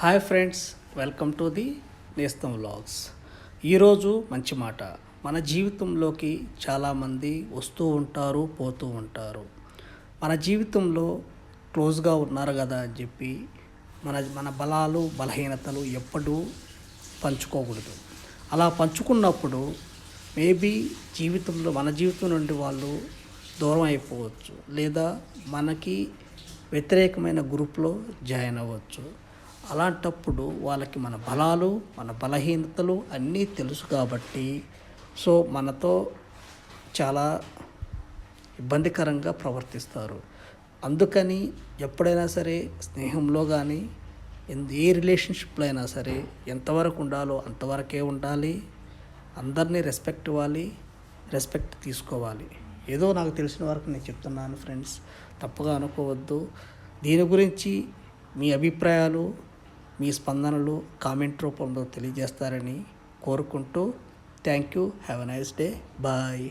Hi friends, welcome to the నేస్తం vlogs. ఈరోజు మంచి మాట. మన జీవితంలోకి చాలామంది వస్తూ ఉంటారు, పోతూ ఉంటారు. మన జీవితంలో క్లోజ్గా ఉన్నారు కదా అని చెప్పి మన మన బలాలు బలహీనతలు ఎప్పుడూ పంచుకోకూడదు. అలా పంచుకున్నప్పుడు మేబీ మన జీవితం నుండి వాళ్ళు దూరం అయిపోవచ్చు, లేదా మనకి వ్యతిరేకమైన గ్రూప్లో జాయిన్ అవ్వచ్చు. అలాంటప్పుడు వాళ్ళకి మన బలాలు మన బలహీనతలు అన్నీ తెలుసు కాబట్టి మనతో చాలా ఇబ్బందికరంగా ప్రవర్తిస్తారు. అందుకని ఎప్పుడైనా సరే స్నేహంలో కానీ ఏ రిలేషన్షిప్లో అయినా సరే ఎంతవరకు ఉండాలో అంతవరకే ఉండాలి. అందరినీ రెస్పెక్ట్ ఇవ్వాలి, రెస్పెక్ట్ తీసుకోవాలి. ఏదో నాకు తెలిసిన వరకు నేను చెప్తున్నాను ఫ్రెండ్స్, తప్పుగా అనుకోవద్దు. దీని గురించి మీ అభిప్రాయాలు, మీ స్పందనలు కామెంట్ రూపంలో తెలియజేస్తారని కోరుకుంటూ thank you. Have a nice day. Bye.